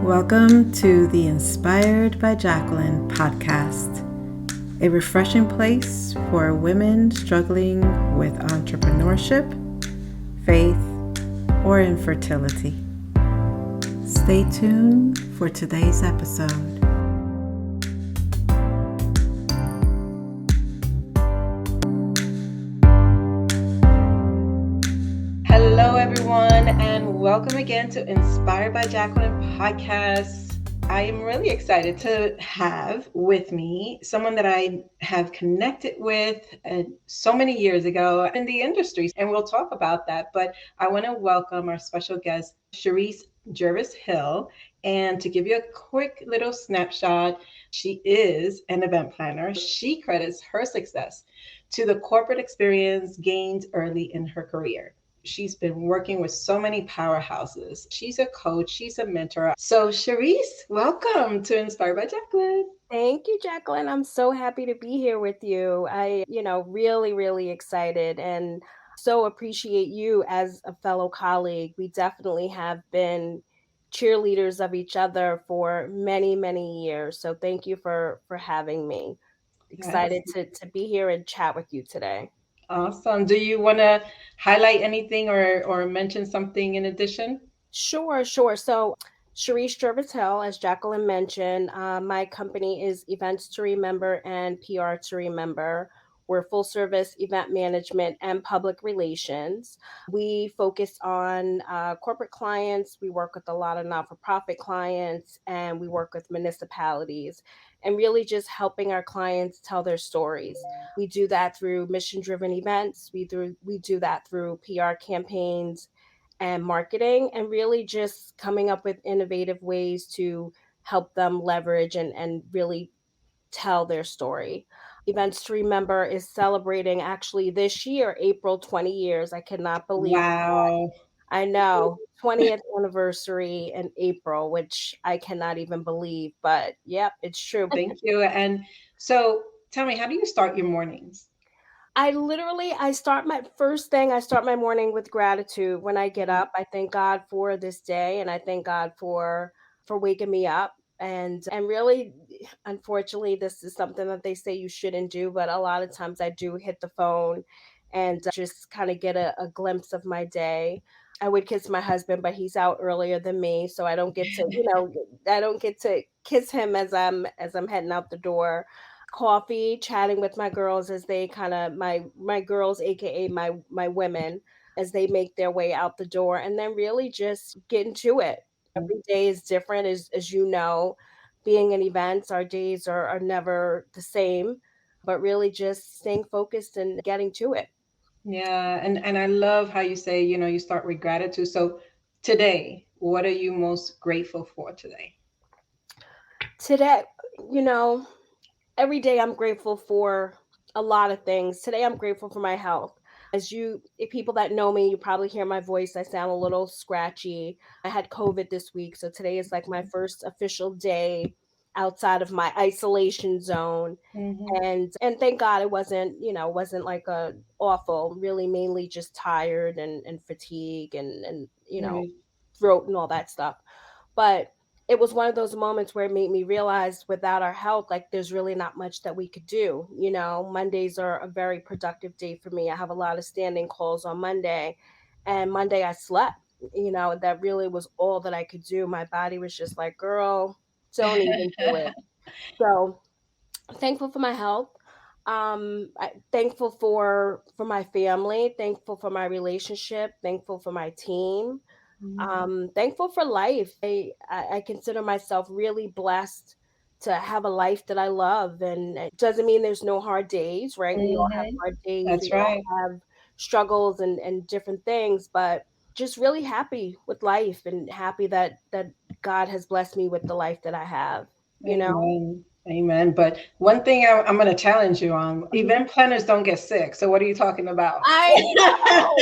Welcome to the Inspired by Jacqueline podcast, a refreshing place for women struggling with entrepreneurship, faith, or infertility. Stay tuned for today's episode. Hello, everyone, and welcome again to Inspired by Jacqueline podcast. I am really excited to have with me someone that I have connected with so many years ago in the industry, and we'll talk about that. But I want to welcome our special guest, Chereese Jervis-Hill. And to give you a quick little snapshot, she is an event planner. She credits her success to the corporate experience gained early in her career. She's been working with so many powerhouses. She's a coach, she's a mentor. So Chereese, welcome to Inspired by Jacqueline. Thank you, Jacqueline. I'm so happy to be here with you. Really excited and so appreciate you as a fellow colleague. We definitely have been cheerleaders of each other for many, many years. So thank you for having me. Yes. Excited to be here and chat with you today. Awesome. Do you want to highlight anything or mention something in addition? Sure. So Chereese Jervis-Hill, as Jacqueline mentioned, my company is Events to Remember and PR to Remember. We're full service event management and public relations. We focus on corporate clients. We work with a lot of not-for-profit clients, and we work with municipalities, and really just helping our clients tell their stories. We do that through mission-driven events. We do that through PR campaigns and marketing, and really just coming up with innovative ways to help them leverage and really tell their story. Events to Remember is celebrating actually this year, April, 20 years. I cannot believe. Wow. I know, 20th anniversary in April, which I cannot even believe, but yep, it's true. Thank you. And so tell me, how do you start your mornings? I start my morning with gratitude. When I get up, I thank God for this day, and I thank God for waking me up. And really, unfortunately, this is something that they say you shouldn't do, but a lot of times I do hit the phone and just kind of get a glimpse of my day. I would kiss my husband, but he's out earlier than me, so I don't get to kiss him as I'm heading out the door. Coffee, chatting with my girls as they kind of my girls, aka my women, as they make their way out the door, and then really just getting to it. Every day is different, as you know. Being in events, our days are never the same, but really just staying focused and getting to it. Yeah, and I love how you say, you start with gratitude. So today, what are you most grateful for today? Today, you know, every day I'm grateful for a lot of things. Today I'm grateful for my health. If people that know me, you probably hear my voice. I sound a little scratchy. I had COVID this week, so today is like my first official day outside of my isolation zone. Mhm. And thank God it wasn't like a awful, really mainly just tired and fatigue and Right. throat and all that stuff. But it was one of those moments where it made me realize without our health, like there's really not much that we could do. Mondays are a very productive day for me. I have a lot of standing calls on Monday, and Monday I slept. That really was all that I could do. My body was just like, girl, don't even do it. So thankful for my health. Thankful for my family, thankful for my relationship, thankful for my team, Mhm. thankful for life. I consider myself really blessed to have a life that I love, and it doesn't mean there's no hard days, right? We all have Mhm. hard days. That's We all right. have struggles and different things, but just really happy with life and happy that God has blessed me with the life that I have. You know. Amen. Amen. But one thing I'm going to challenge you on, event planners don't get sick. So what are you talking about? I know.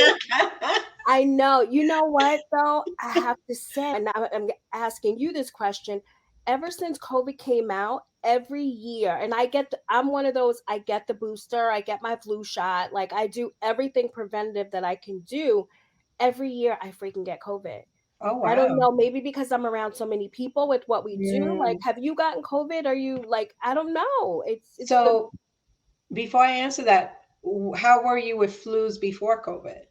I know. You know what, though? I have to say, and I'm asking you this question. Ever since COVID came out, every year, and I'm one of those, I get the booster, I get my flu shot, like I do everything preventative that I can do. Every year, I freaking get COVID. Oh, I don't wow. know, maybe because I'm around so many people with what we do, like, Mm. have you gotten COVID? Are you like, I don't know. It's the So before I answer that, how were you with flus before COVID?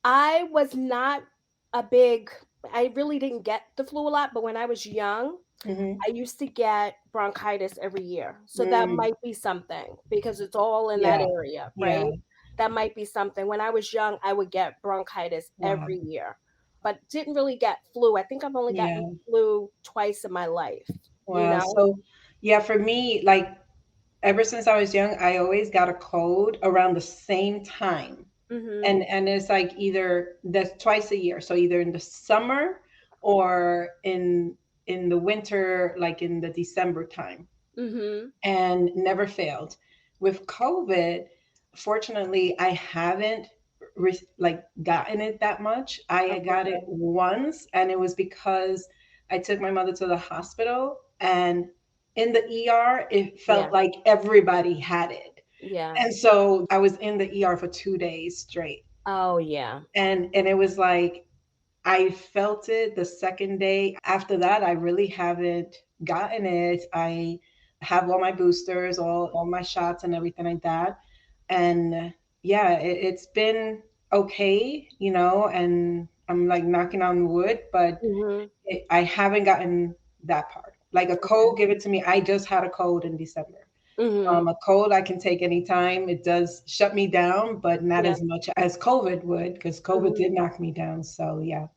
I was not a big I really didn't get the flu a lot, but when I was young, Hmm. I used to get bronchitis every year. So that Mm. might be something because it's all in that Yeah. area, Yeah. right? That might be something. When I was young, I would get bronchitis Wow. every year, but didn't really get flu. I think I've only gotten Yeah. flu twice in my life, you Wow. know? So, yeah, for me, like ever since I was young, I always got a cold around the same time. Mhm. And it's like either that's twice a year. So either in the summer or in the winter, like in the December time. Mhm. And never failed. With COVID, fortunately, I haven't like gotten it that much. I got it Okay. once, and it was because I took my mother to the hospital, and in the ER, it Yeah. felt like everybody had it. Yeah. And so I was in the ER for 2 days straight. Oh, yeah. And it was like I felt it the second day. After that, I really haven't gotten it. I have all my boosters, all my shots and everything like that. And yeah, it's been okay, and I'm like knocking on wood, but Mhm. I haven't gotten that part. Like a Okay. cold, give it to me. I just had a cold in December. Mhm. A cold I can take anytime. It does shut me down, but not Yeah. as much as COVID would, because COVID Mhm. did knock me down. So yeah.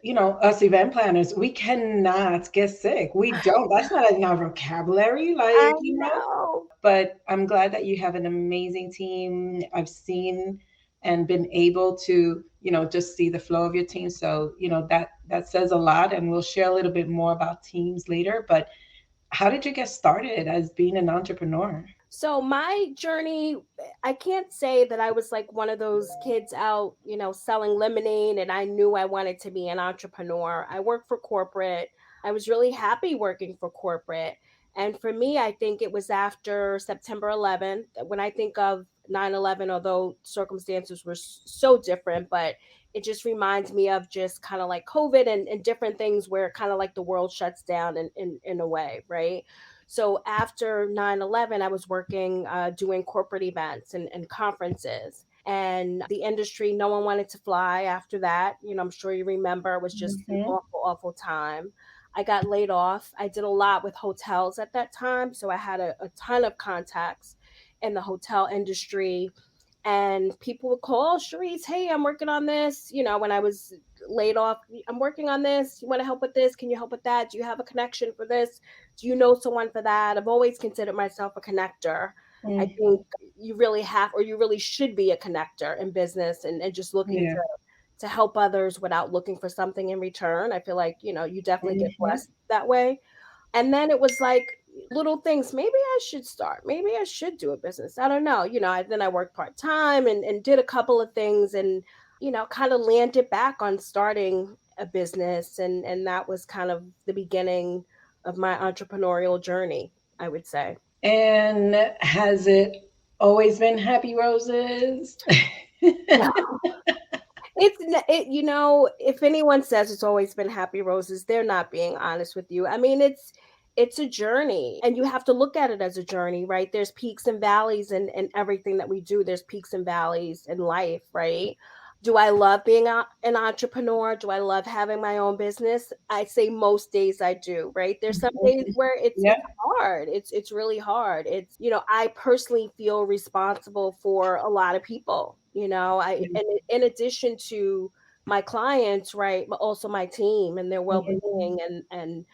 Us event planners, we cannot get sick. We don't. That's not in our vocabulary, I like. know. But I'm glad that you have an amazing team. I've seen and been able to, just see the flow of your team. So, that says a lot. And we'll share a little bit more about teams later. But how did you get started as being an entrepreneur? So my journey, I can't say that I was like one of those kids out, selling lemonade and I knew I wanted to be an entrepreneur. I worked for corporate. I was really happy working for corporate. And for me, I think it was after September 11th. When I think of 9/11, although circumstances were so different, but it just reminds me of just kind of like COVID and different things where kind of like the world shuts down in a way, right? So after 9/11, I was working doing corporate events and conferences. And the industry, no one wanted to fly after that. I'm sure you remember it was just an Hmm. awful, awful time. I got laid off. I did a lot with hotels at that time. So I had a ton of contacts in the hotel industry, and people would call Chereese, hey, I'm working on this. When I was laid off, I'm working on this. You want to help with this? Can you help with that? Do you have a connection for this? Do you know someone for that? I've always considered myself a connector. I Hmm. think you really have, or you really should be a connector in business and just looking Yeah. to help others without looking for something in return. I feel like, you definitely get Hmm. blessed that way. And then it was like little things. Maybe I should start. Maybe I should do a business. I don't know. Then I worked part time and did a couple of things and, kind of landed back on starting a business. And that was kind of the beginning of my entrepreneurial journey, I would say. And has it always been happy roses? If anyone says it's always been happy roses, they're not being honest with you. I mean, it's a journey and you have to look at it as a journey, right? There's peaks and valleys and everything that we do. There's peaks and valleys in life, right? Do I love being an entrepreneur? Do I love having my own business? I say most days I do, right? There's some days where it's Yeah. it's hard. It's really hard. I personally feel responsible for a lot of people. I Mhm. and in addition to my clients, right, but also my team and their well-being and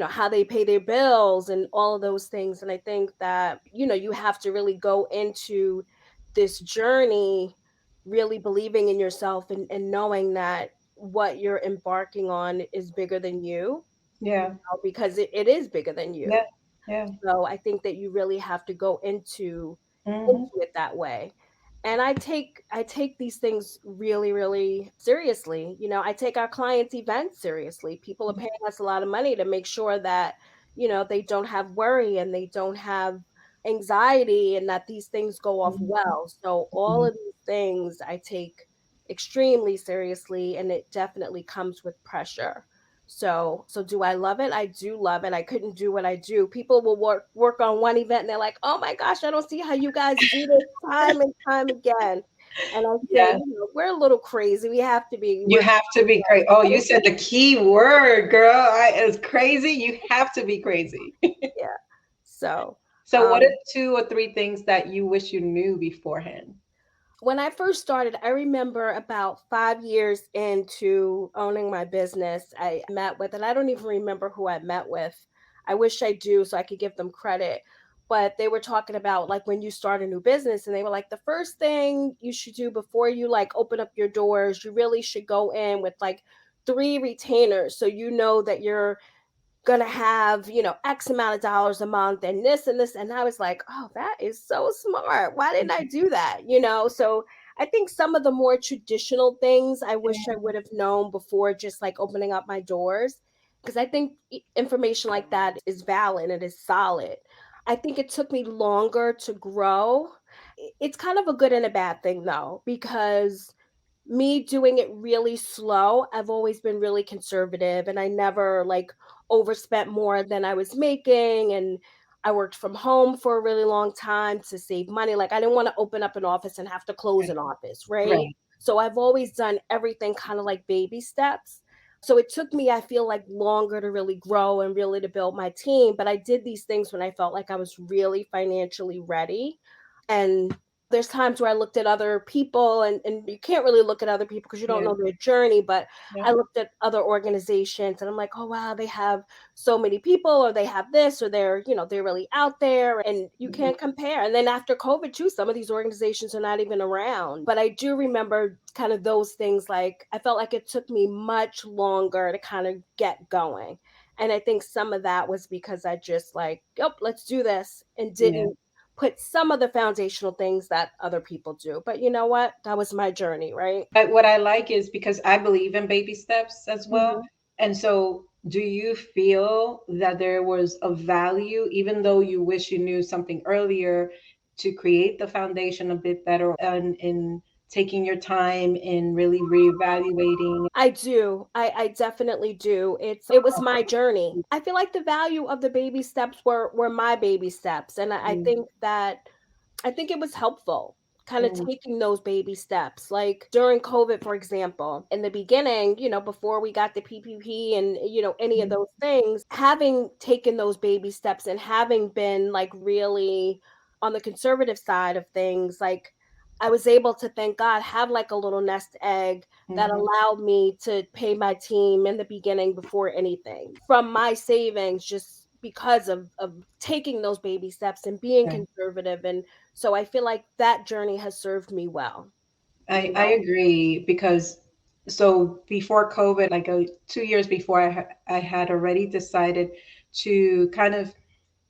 how they pay their bills and all of those things. And I think that you have to really go into this journey really believing in yourself and knowing that what you're embarking on is bigger than you, Yeah. because it is bigger than Yeah. you. Yeah. So I think that you really have to go into Hmm. it that way. And I take these things really, really seriously. I take our clients' events seriously. People are paying us a lot of money to make sure that, they don't have worry and they don't have anxiety and that these things go off Hmm. well. So all of these things I take extremely seriously, and it definitely comes with pressure. So do I love it? I do love it. I couldn't do what I do. People will work on one event and they're like, "Oh my gosh, I don't see how you guys do this time and time again." And I say, Yeah. we're a little crazy. We have to be. You We're have to be crazy. Oh, you said the key word, girl. It's crazy. You have to be crazy. yeah. So, So, what are um, 2 or 3 things that you wish you knew beforehand? when I first started, I remember about 5 years into owning my business, I met with, and I don't even remember who I met with. I wish I do so I could give them credit. But they were talking about like when you start a new business, and they were like, the first thing you should do before you like open up your doors, you really should go in with like 3 retainers so you know that you're gonna have, X amount of dollars a month and this and this. And I was like, oh, that is so smart. Why didn't I do that? So I think some of the more traditional things I wish I would have known before just like opening up my doors. Because I think information like that is valid, it is solid. I think it took me longer to grow. It's kind of a good and a bad thing though, because me doing it really slow, I've always been really conservative and I never like overspent more than I was making. And I worked from home for a really long time to save money. Like I didn't want to open up an office and have to close Right. an office, right? Right. So I've always done everything kind of like baby steps. So it took me, I feel like, longer to really grow and really to build my team. But I did these things when I felt like I was really financially ready. And there's times where I looked at other people, and you can't really look at other people because you don't Yeah. know their journey, but Yeah. I looked at other organizations and I'm like, oh wow, they have so many people, or they have this, or they're really out there, and you Mhm. can't compare. And then after COVID too, some of these organizations are not even around. But I do remember kind of those things, like I felt like it took me much longer to kind of get going. And I think some of that was because I just like, yep, let's do this, and Yeah. didn't put some of the foundational things that other people do. But you know what? That was my journey, right? But what I like is because I believe in baby steps as well. Mhm. And so, do you feel that there was a value, even though you wish you knew something earlier, to create the foundation a bit better and in taking your time in really reevaluating? I do. I definitely do. It was my journey. I feel like the value of the baby steps were my baby steps. And I Mm, think that I think it was helpful kind of mm, taking those baby steps. Like during COVID, for example, in the beginning, before we got the PPP and, any of mm, those things, having taken those baby steps and having been like really on the conservative side of things, like I was able to, thank God, have like a little nest egg that mhm. allowed me to pay my team in the beginning before anything from my savings, just because of taking those baby steps and being Yeah. conservative. And so I feel like that journey has served me well, you I know? agree because so before COVID, like 2 years before, I had already decided to kind of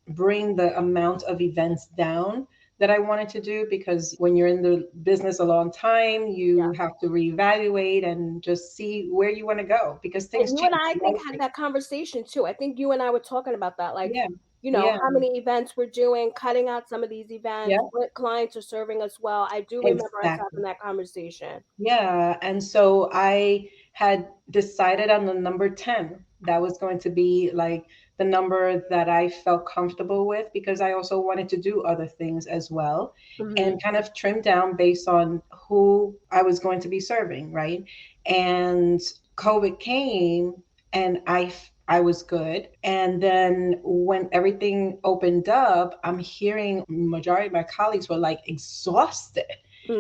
bring the amount of events down that I wanted to do because when you're in the business a long time, Yeah. you have to reevaluate and just see where you want to go because things And you and change. I think Life had changes. that conversation too. I think you and I were talking about that, like, Yeah. Yeah. how many events we're doing, cutting out some of these events, Yeah. what clients are serving us well. I do remember us Exactly. having that conversation. Yeah, and so I had decided on the number 10. That was going to be like the number that I felt comfortable with because I also wanted to do other things as well Mhm. and kind of trim down based on who I was going to be serving, right? And COVID came and I was good. And then when everything opened up, I'm hearing majority of my colleagues were like exhausted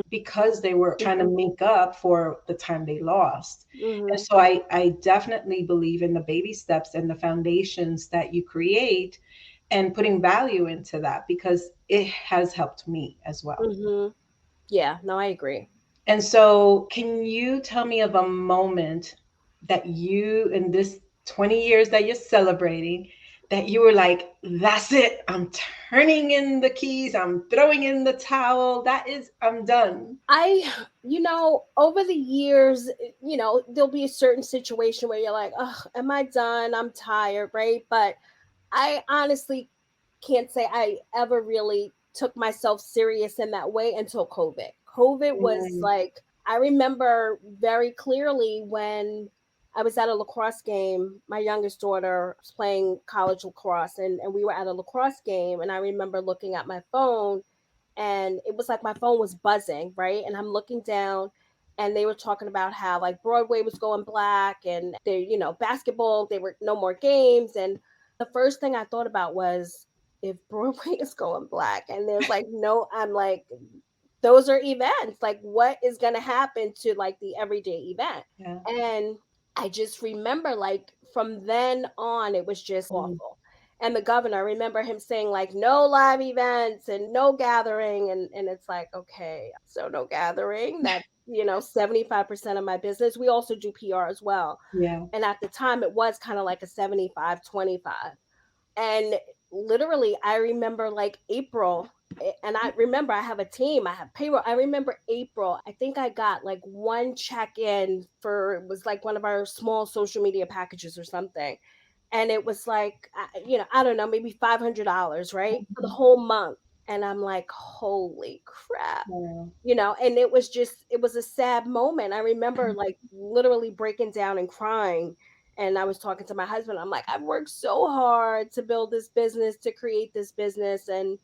because they were trying to Mhm. make up for the time they lost. And Mhm. so I definitely believe in the baby steps and the foundations that you create and putting value into that because it has helped me as well. Mhm. Yeah, no, I agree. And so, can you tell me of a moment that you, in this 20 years that you're celebrating, that you were like, that's it, I'm turning in the keys, I'm throwing in the towel, I'm done. Over the years, there'll be a certain situation where you're like, oh, am I done? I'm tired, right? But I honestly can't say I ever really took myself serious in that way until COVID. COVID was Mm, like I remember very clearly when I was at a lacrosse game. My youngest daughter was playing college lacrosse, and we were at a lacrosse game. And I remember looking at my phone, and it was like my phone was buzzing, right? And I'm looking down, and they were talking about how like Broadway was going black, and they, basketball, they were no more games. And the first thing I thought about was, if Broadway is going black and there's like no, I'm like, those are events. Like, what is going to happen to like the everyday event? Yeah. And I just remember, like, from then on, it was just Mm. awful. And the governor, I remember him saying, like, no live events and no gathering. And it's like, okay, so no gathering. That's, 75% of my business. We also do PR as well. Yeah. And at the time, it was kind of like a 75-25. And literally, I remember like April, and I remember I have a team, I have payroll. I remember April, I think I got like one check in for, it was like one of our small social media packages or something. And it was like, I don't know, maybe $500, right? For the Mhm. whole month. And I'm like, holy crap. Yeah. And it was a sad moment. I remember like literally breaking down and crying. And I was talking to my husband. I'm like, I've worked so hard to build this business, to create this business, and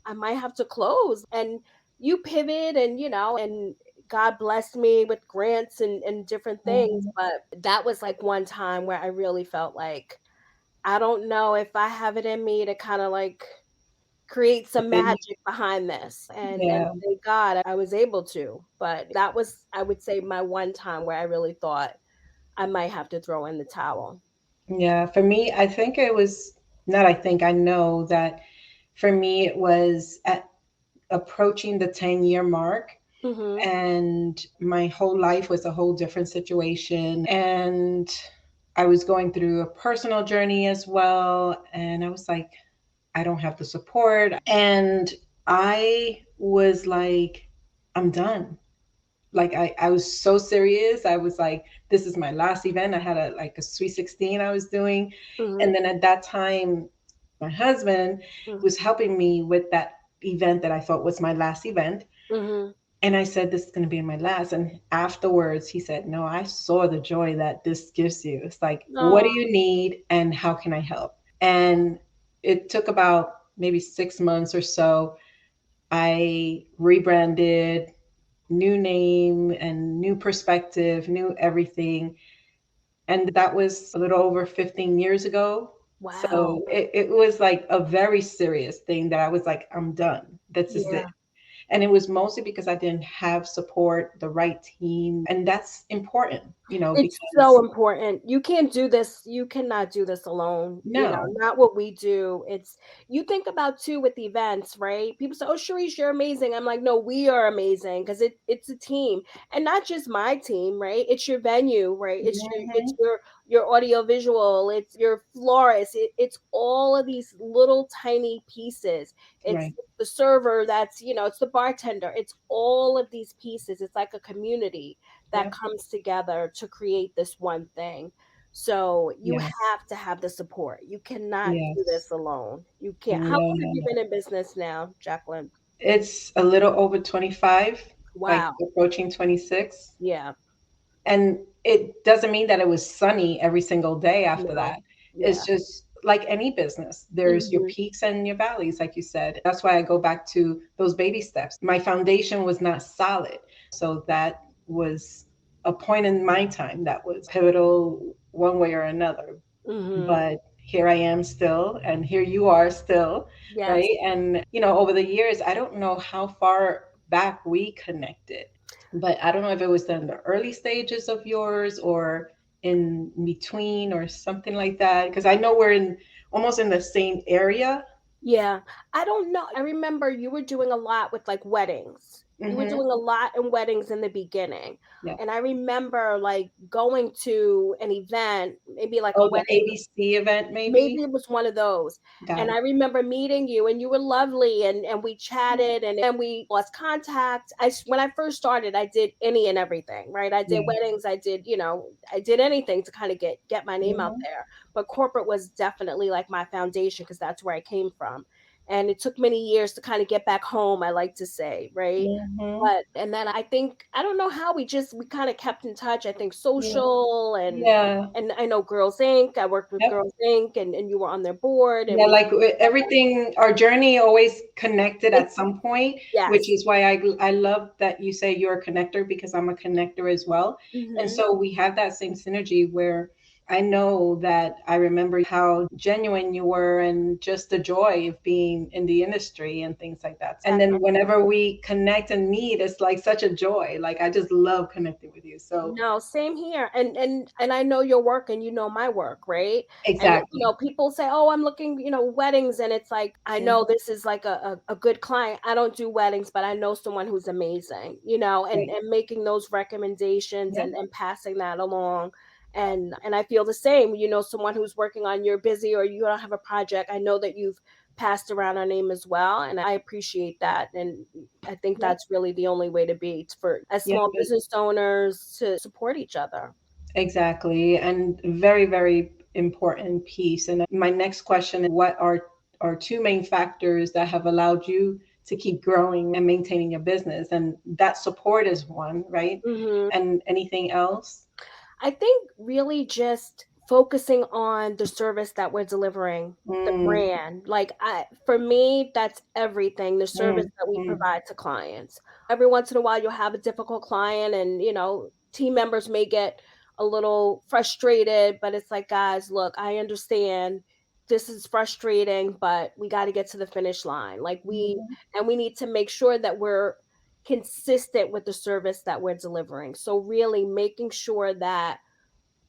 I might have to close. And you pivot, and God blessed me with grants and different things. Mhm. But that was like one time where I really felt like, I don't know if I have it in me to kind of like create some Then- magic behind this. And Yeah. thank God I was able to. But that was, I would say, my one time where I really thought I might have to throw in the towel. Yeah. For me, I think it was not, I think I know that for me, it was at approaching the 10-year mark. Mhm. And my whole life was a whole different situation. And I was going through a personal journey as well. And I was like, I don't have the support. And I was like, I'm done. Like I was so serious. I was like, this is my last event. I had a Sweet 16 I was doing. And Mhm. then at that time, my husband Mhm. was helping me with that event that I thought was my last event. Mhm. And I said, this is going to be my last. And afterwards, he said, no, I saw the joy that this gives you. It's like, what Oh, do you need and how can I help? And it took about maybe 6 months or so. I rebranded, new name and new perspective, new everything. And that was a little over 15 years ago. wow. So it was like a very serious thing that I was like, I'm done. This is it. Yeah. And it was mostly because I didn't have support, the right team. And that's important, It's so because important. You can't do this. You cannot do this alone. no, Not what we do. It's, you think about too with events, right? People say, "Oh, Chereese, you're amazing." I'm like, "No, we are amazing because it's a team, and not just my team, right? It's your venue, right? It's mhm, your audio visual. It's your florist. It's all of these little tiny pieces. It's right. the server. That's, it's the bartender. It's all of these pieces. It's like a community that Yep. comes together to create this one thing. So you Yes. have to have the support. You cannot do this Yes. alone. You can't. How No, long have no, you no. been in business now, Jacqueline? It's a little over 25, like Wow. approaching 26. Yeah. And it doesn't mean that it was sunny every single day after No. that. It's Yeah. just like any business. There's your Mhm. peaks and your valleys, like you said. That's why I go back to those baby steps. My foundation was not solid. So that was a point in my time that was pivotal one way or another. Mhm. But here I am still, and here you are still, Yes. right? And, over the years, I don't know how far back we connected, but I don't know if it was in the early stages of yours or in between or something like that. Because I know we're in almost in the same area. Yeah. I don't know. I remember you were doing a lot with like weddings. You were Hmm. doing a lot in weddings in the beginning. Yeah. And I remember like going to an event, maybe like a Oh, the wedding. ABC event, Maybe maybe. it was one of those. Got And it. I remember meeting you, and you were lovely, and we chatted, and then we lost contact. When I first started, I did any and everything, right? I did Yeah. weddings, I did anything to kind of get my name out Hmm. there. But corporate was definitely like my foundation because that's where I came from. And it took many years to kind of get back home, I like to say, right? Mhm. But and then I think I don't know how we kind of kept in touch. I think Yeah. social Yeah. and I know Girls Inc. I worked with Yep. Girls Inc. And you were on their board and Yeah, we like everything, our journey always connected it, at some point, which yes. is why I love that you say you're a connector because I'm a connector as well. And Hmm. so we have that same synergy where I know that I remember how genuine you were and just the joy of being in the industry and things like that. And then whenever we connect and meet, it's like such a joy. Like I just love connecting with you. So No, same here. And I know your work and you know my work, right? And exactly. people say, "Oh, I'm looking, weddings," and it's like I know Mhm. this is like a good client. I don't do weddings, but I know someone who's amazing, Right. and making those recommendations Yep. and passing that along. And I feel the same, someone who's working on you're busy or you don't have a project. I know that you've passed around our name as well, and I appreciate that. And I think Yep. that's really the only way to be for as Yep. small business owners to support each other. Exactly. And very, very important piece. And my next question is what are two main factors that have allowed you to keep growing and maintaining your business? And that support is one, right? Mhm. And anything else? I think really just focusing on the service that we're delivering, the Mm, brand. Like for me, that's everything, the service mm, that we mm, provide to clients. Every once in a while you'll have a difficult client and, team members may get a little frustrated, but it's like, guys, look, I understand this is frustrating, but we got to get to the finish line. mhm, We need to make sure that we're consistent with the service that we're delivering. So really making sure that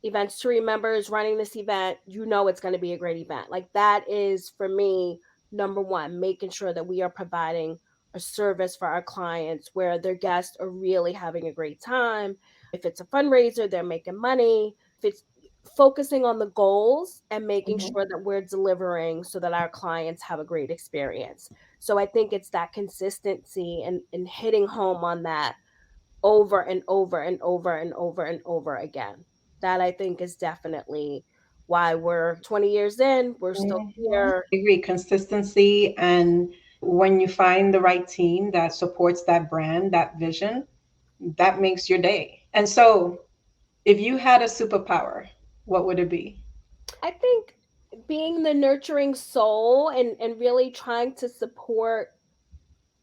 Events to Remember is running this event, it's going to be a great event. Like that is for me number one, making sure that we are providing a service for our clients where their guests are really having a great time. If it's a fundraiser, they're making money. If it's focusing on the goals and making mhm, sure that we're delivering so that our clients have a great experience. So I think it's that consistency and hitting home on that over and over and over and over and over again. That I think is definitely why we're 20 years in, we're still mhm. here. I agree. Consistency. And when you find the right team that supports that brand, that vision, that makes your day. And so if you had a superpower, what would it be? I think being the nurturing soul and really trying to support,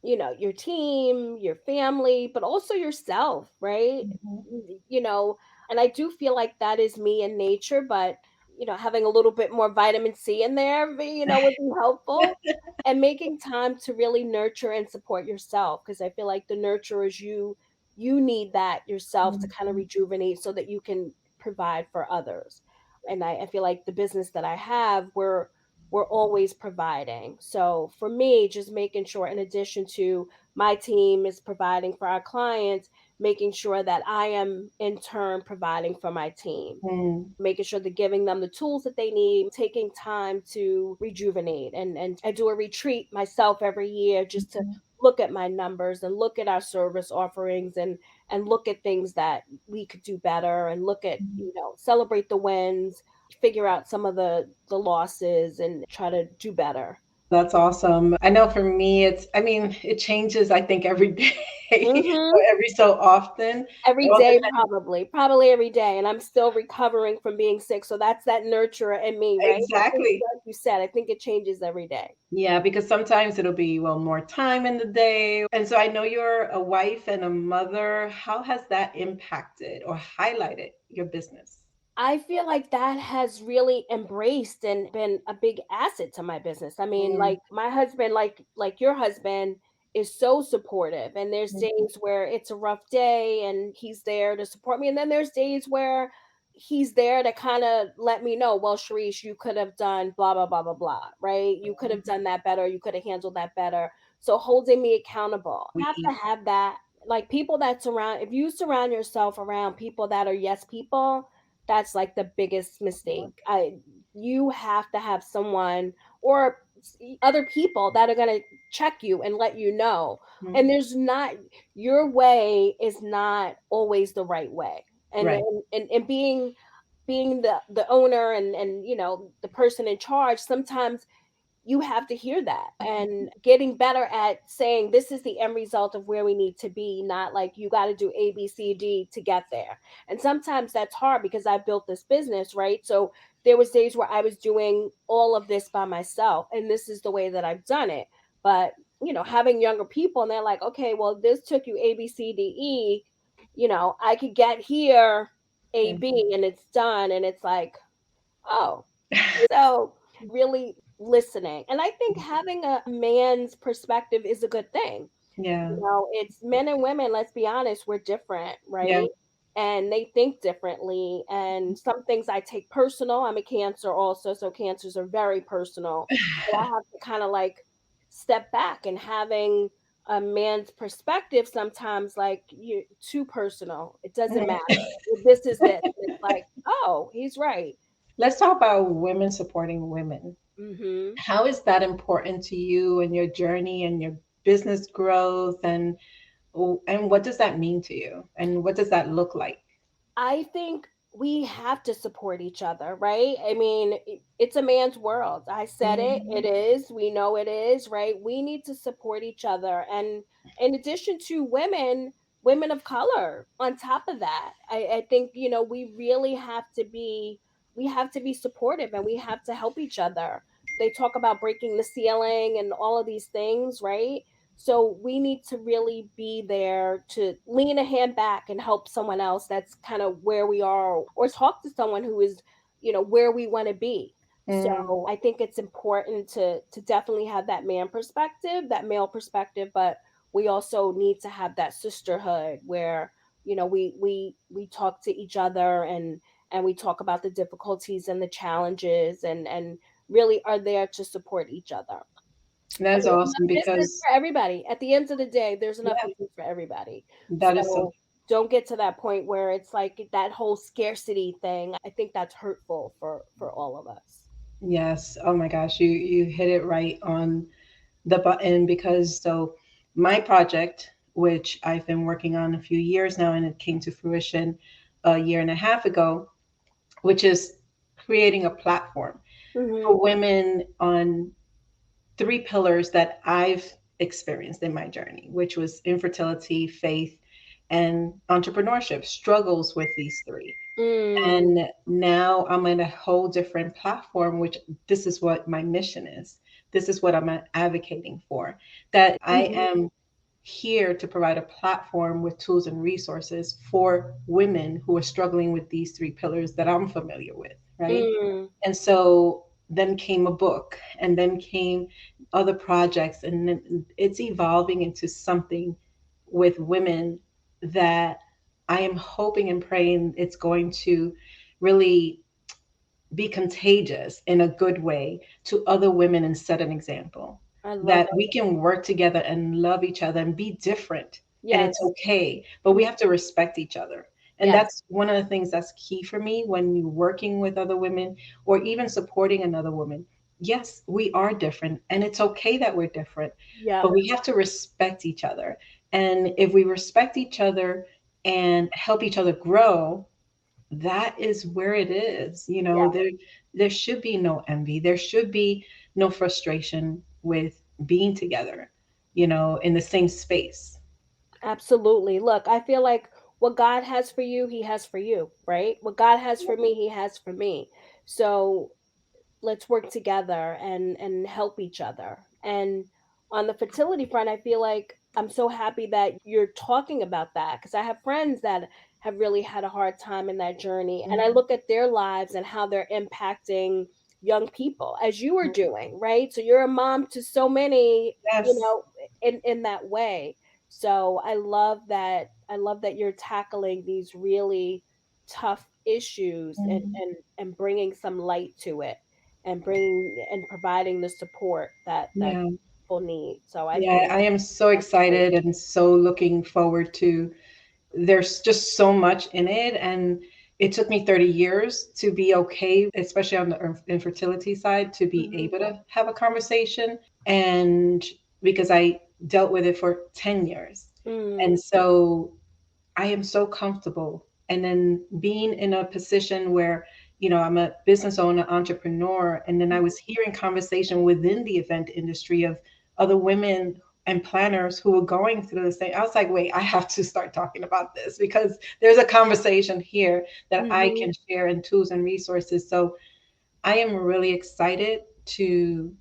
your team, your family, but also yourself, right? Mhm. You know, and I do feel like that is me in nature, but having a little bit more vitamin C in there, would be helpful. And making time to really nurture and support yourself because I feel like the nurture is you need that yourself to kind of Mhm. rejuvenate so that you can provide for others. And I feel like the business that I have, we're always providing. So for me, just making sure, in addition to my team is providing for our clients, making sure that I am in turn providing for my team, Mm, making sure they're giving them the tools that they need, taking time to rejuvenate. And I do a retreat myself every year just to mhm, look at my numbers and look at our service offerings and look at things that we could do better and look at, mhm. celebrate the wins, figure out some of the losses and try to do better. That's awesome. I know for me, I mean, it changes, I think, every day or Mhm. every so often. Every It all day, depends. probably every day, and I'm still recovering from being sick, so that's that nurturer in me, right? I think Exactly. like you said, I think it changes every day. Yeah, because sometimes it'll be, well, more time in the day. And so I know you're a wife and a mother. How has that impacted or highlighted your business? I feel like that has really embraced and been a big asset to my business. I mean, Mm, like my husband, like your husband is so supportive. And there's mhm, days where it's a rough day and he's there to support me. And then there's days where he's there to kind of let me know, well, Chereese, you could have done blah, blah, blah, blah, blah, right? You could have done that better. You could have handled that better. So holding me accountable. You have to we, have that. Like people that surround, if you surround yourself around people that are yes people, that's like the biggest mistake. You have to have someone or other people that are going to check you and let you know. mhm, And there's not your way is not always the right way. And right. and being the owner and the person in charge, sometimes you have to hear that and getting better at saying this is the end result of where we need to be, not like you got to do ABCD to get there. And sometimes that's hard because I built this business, right? So there was days where I was doing all of this by myself, and this is the way that I've done it. But having younger people and they're like, okay, well, this took you ABCDE, I could get here AB and it's done, and it's like, oh, so really listening. And I think having a man's perspective is a good thing. Yeah. It's men and women, let's be honest, we're different, Yeah. right? And they think differently. And some things I take personal. I'm a Cancer also, so cancers are very personal. So I have to kind of like step back, and having a man's perspective sometimes like you too personal. It doesn't matter. This is this. It's like, oh, he's right. Let's talk about women supporting women. Hmm. How is that important to you and your journey and your business growth, and what does that mean to you? And what does that look like? I think we have to support each other, right? I mean, it's a man's world. I said it, it Mhm. is. We know it is, right? We need to support each other. And in addition to women, women of color, on top of that, I think, we have to be supportive, and we have to help each other. They talk about breaking the ceiling and all of these things, right? So we need to really be there to lean a hand back and help someone else that's kind of where we are, or talk to someone who is, where we want to be. Mm. So I think it's important to definitely have that man perspective, that male perspective, but we also need to have that sisterhood where, we talk to each other, and we talk about the difficulties and the challenges, and really are there to support each other. And That's there's awesome enough business because for everybody. At the end of the day, there's enough yeah, business for everybody. that is so So don't get to that point where it's like that whole scarcity thing. I think that's hurtful for all of us. yes. Oh my gosh, you hit it right on the button because my project, which I've been working on a few years now, and it came to fruition a year and a half ago, which is creating a platform Mhm. for women on three pillars that I've experienced in my journey, which was infertility, faith, and entrepreneurship, struggles with these three. Mm. And now I'm in a whole different platform, which this is what my mission is. This is what I'm advocating for. That I Mhm. am here to provide a platform with tools and resources for women who are struggling with these three pillars that I'm familiar with, right? Mm. And so then came a book, and then came other projects, and then it's evolving into something with women that I am hoping and praying it's going to really be contagious in a good way to other women and set an example I love that it. we can work together and love each other and be different, and it's Yes. okay, but we have to respect each other. And Yes. that's one of the things that's key for me when you're working with other women or even supporting another woman. Yes, we are different, and it's okay that we're different, Yep. but we have to respect each other. And if we respect each other and help each other grow, that is where it is. Yeah. There should be no envy. There should be no frustration with being together, in the same space. Absolutely. Look, I feel like what God has for you, he has for you, right? What God has for me, he has for me. So let's work together and help each other. And on the fertility front, I feel like I'm so happy that you're talking about that, because I have friends that have really had a hard time in that journey, and I look at their lives and how they're impacting young people as you are doing, right? So you're a mom to so many, Yes. in that way. So I love that you're tackling these really tough issues, and Mhm. bringing some light to it, and bringing and providing the support that Yeah. people need. So I Yeah, think I am so that's great. excited and so looking forward to. There's just so much in it, and it took me 30 years to be okay, especially on the infertility side, to be Mhm. able to have a conversation, and because I dealt with it for 10 years. Mm. And so I am so comfortable. And then being in a position where I'm a business owner, entrepreneur, and then I was hearing conversation within the event industry of other women and planners who were going through the same. I was like, wait, I have to start talking about this because there's a conversation here that I Mhm. can share and tools and resources. So I am really excited to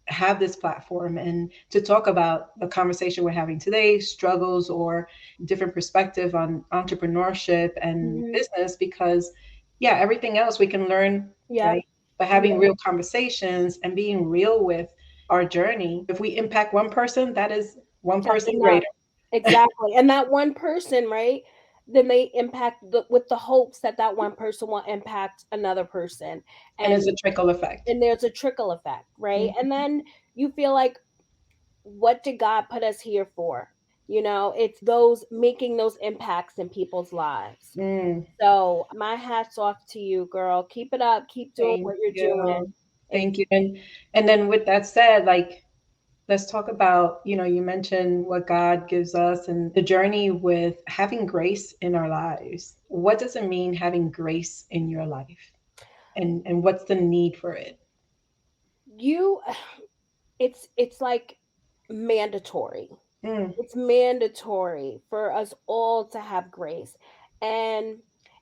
have this platform and to talk about the conversation we're having today, struggles or different perspective on entrepreneurship and Mhm. business, because yeah, everything else we can learn, Yep. right? But having Yep. real conversations and being real with our journey, if we impact one person, that is one That's person enough. greater. Exactly. And that one person, right? Then they impact with the hopes that that one person will impact another person. And it's And a trickle effect. and there's a trickle effect, right? Mm, And then you feel like, what did God put us here for? It's those making those impacts in people's lives. mm, So my hat's off to you, girl. Keep it up. Keep doing thank what you're doing. you. It's Thank you. And then with that said, like, let's talk about, you mentioned what God gives us and the journey with having grace in our lives. What does it mean having grace in your life? And what's the need for it? you it's like mandatory. Mm, It's mandatory for us all to have grace. And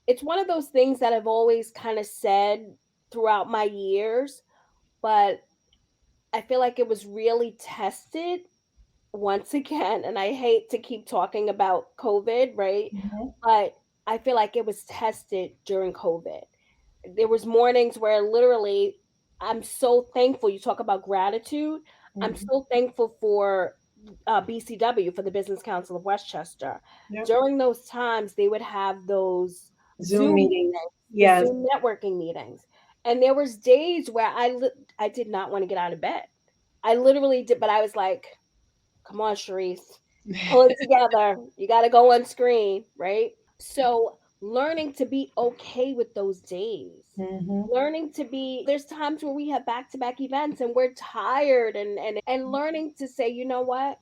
it's one of those things that I've always kind of said throughout my years, but I feel like it was really tested once again. And I hate to keep talking about COVID, right? mhm, But I feel like it was tested during COVID. There was mornings where literally I'm so thankful. You talk about gratitude. I'm mhm. so thankful for BCW, for the Business Council of Westchester. Yep. During those times, they would have those Zoom Zoom meetings. meetings, the Yes. Zoom networking meetings, and there was days where I did not want to get out of bed. I literally did, but I was like, "Come on, Chereese, pull it together. You got to go on screen, right?" So, learning to be okay with those days. Hmm. Learning to be there's times where we have back-to-back events and we're tired, and learning to say, "You know what?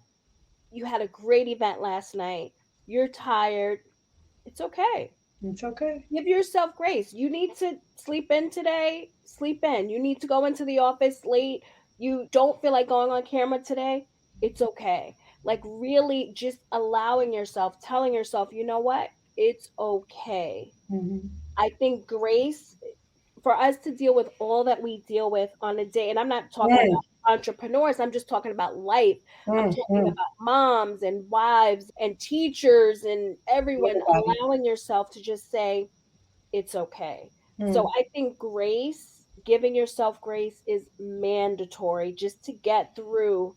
You had a great event last night. You're tired. It's okay. It's okay. Give yourself grace. You need to sleep in today, sleep in. You need to go into the office late. You don't feel like going on camera today. It's okay." Like, really just allowing yourself, telling yourself, "You know what? It's okay." Hmm. I think grace, for us to deal with all that we deal with on a day, and I'm not talking Mm, about entrepreneurs, I'm just talking about life. I'm mm, talking mm. about moms and wives and teachers and everyone, Everybody. allowing yourself to just say, it's okay. So Mm, I think grace, giving yourself grace is mandatory just to get through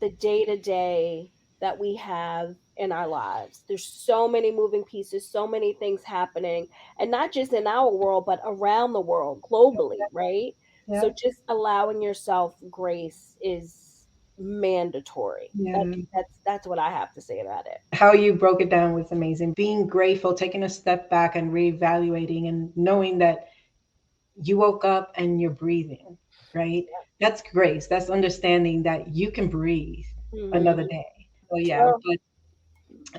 the day to day that we have in our lives. There's so many moving pieces, so many things happening, and not just in our world, but around the world, globally, right? So yeah. just allowing yourself grace is mandatory. Yeah. That's what I have to say about it. How you broke it down was amazing. Being grateful, taking a step back and reevaluating and knowing that you woke up and you're breathing, right? That's grace. That's understanding that you can breathe another Mhm. day. So yeah, True. but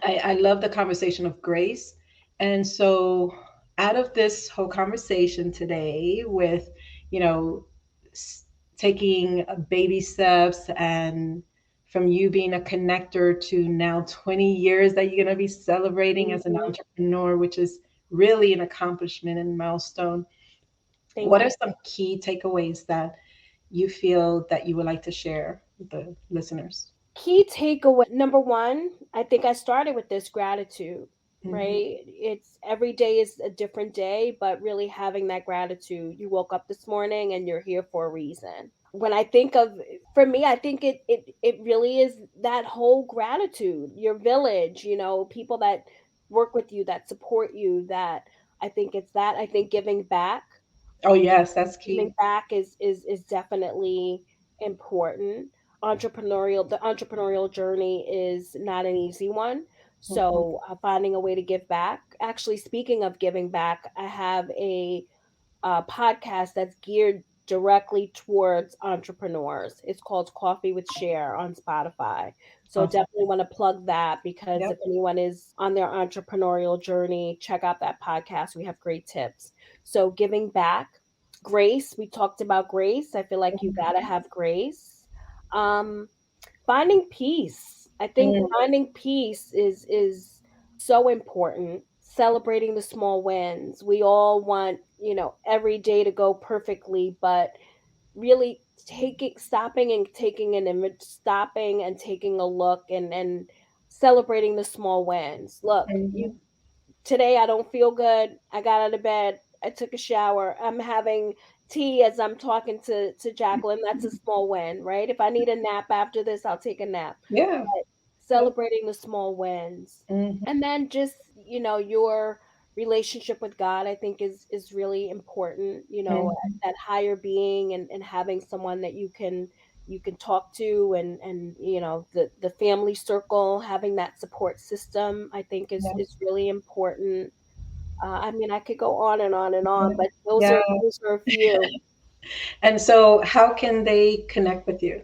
I love the conversation of grace. And so out of this whole conversation today with, you know, s- taking baby steps and from you being a connector to now 20 years that you're going to be celebrating as an Mhm. entrepreneur, which is really an accomplishment and milestone. Thank What are you. some key takeaways that you feel that you would like to share with the listeners? Key takeaway number 1, I think I started with this gratitude, Hmm. right? It's every day is a different day, but really having that gratitude. You woke up this morning and you're here for a reason. When I think of For me, I think it really is that whole gratitude, your village, people that work with you, that support you, that I think it's that. I think giving back. Oh, yes, that's Giving key. back is definitely important. The entrepreneurial journey is not an easy one. Mhm. So, finding a way to give back. Actually, speaking of giving back, I have a podcast that's geared directly towards entrepreneurs. It's called Coffee with Share on Spotify. So Awesome. definitely want to plug that, because Yep. if anyone is on their entrepreneurial journey, check out that podcast. We have great tips. So giving back, Grace, we talked about grace. I feel like you gotta have grace. Um, Finding peace. I think Mm, finding peace is so important. Celebrating the small wins. We all want, every day to go perfectly, but really stopping and taking a look and celebrating the small wins. Look, you mhm. today I don't feel good. I got out of bed. I took a shower. I'm having tea as I'm talking to Jacqueline. That's a small win, right? If I need a nap after this, I'll take a nap. Yeah. But Yeah. celebrating the small wins. Mhm. And then just, your relationship with God, I think is really important, Mhm. that higher being and having someone that you can talk to and the family circle, having that support system, I think is Yeah. is really important. I mean, I could go on and on and on, but those Yeah. are those are a few. And so how can they connect with you?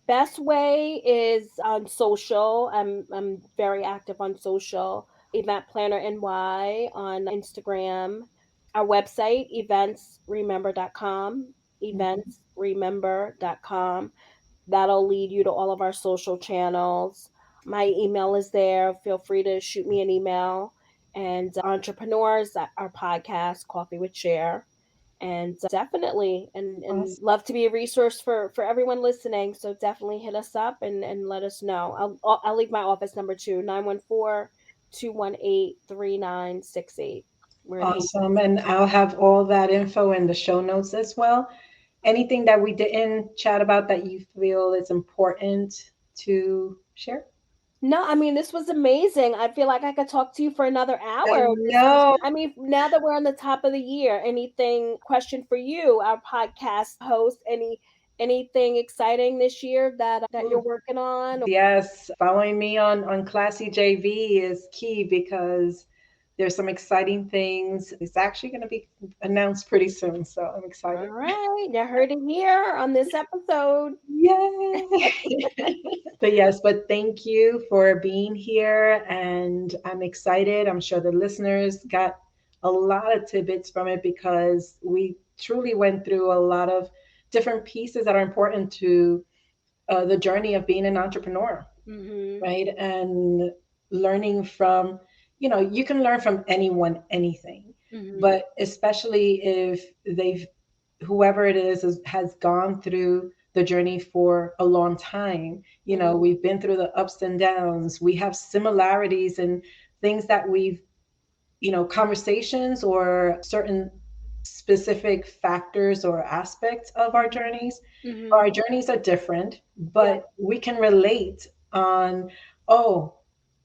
Best way is on social. I'm very active on social. Event Planner NY on Instagram. Our website, eventsremember.com, Mhm. eventsremember.com. That'll lead you to all of our social channels. My email is there. Feel free to shoot me an email. And entrepreneurs, our podcast, Coffee with Share. And definitely, and Awesome. love to be a resource for everyone listening. So definitely hit us up and let us know. I'll leave my office number too, 914-218-3968. We're in Haiti. Awesome. And I'll have all that info in the show notes as well. Anything that we didn't chat about that you feel is important to share? No, I mean, this was amazing. I feel like I could talk to you for another I hour. know. I mean, now that we're on the top of the year, anything question for you, our podcast host, anything exciting this year that you're working on? Yes, following me on Classy JV is key because there's some exciting things. It's actually going to be announced pretty soon, so I'm All excited. right, you heard it here on this episode. Yay! But yes, but thank you for being here, and I'm excited. I'm sure the listeners got a lot of tidbits from it because we truly went through a lot of different pieces that are important to the journey of being an entrepreneur, Mhm. right? And learning from, you can learn from anyone anything, Mhm. but especially if whoever it has gone through the journey for a long time. Mhm. We've been through the ups and downs. We have similarities and things that conversations or certain specific factors or aspects of our Mhm. journeys. Mhm. Our journeys are different, Yeah. but we can relate on, oh,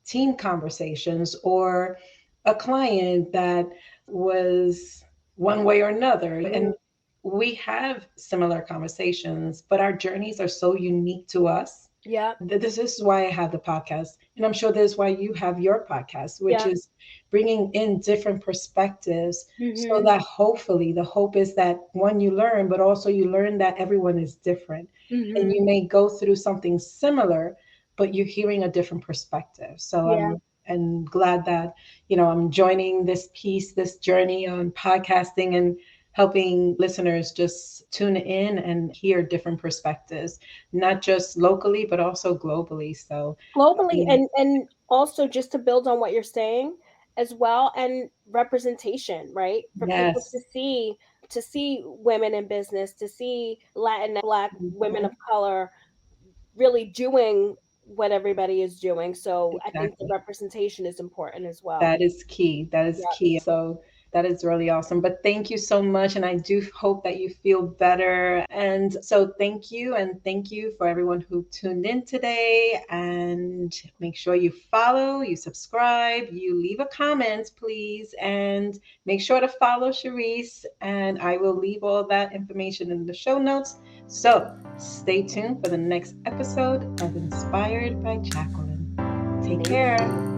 team conversations or a client that was one way or another. Mhm. And we have similar conversations, but our journeys are so unique to us. Yeah. This is why I have the podcast. And I'm sure this is why you have your podcast, which Yeah. is bringing in different perspectives so Mhm. that hopefully the hope is that one, you learn, but also you learn that everyone is different. And Mhm. you may go through something similar, but you're hearing a different perspective. So Yeah. I'm glad that, I'm joining this piece, this journey on podcasting and helping listeners just tune in and hear different perspectives, not just locally, but also globally. So, Globally, um, and also just to build on what you're saying as well, and representation, right? For people yes. to see women in business, to see Latin Black women Mhm. of color really doing what everybody is doing. So I think the Exactly. representation is important as well. That is key. That is Yeah. key. So that is really awesome. But thank you so much. And I do hope that you feel better. And so thank you. And thank you for everyone who tuned in today. And make sure you follow, you subscribe, you leave a comment, please. And make sure to follow Chereese. And I will leave all that information in the show notes. So stay tuned for the next episode of Inspired by Jacqueline. Take Thank care. you.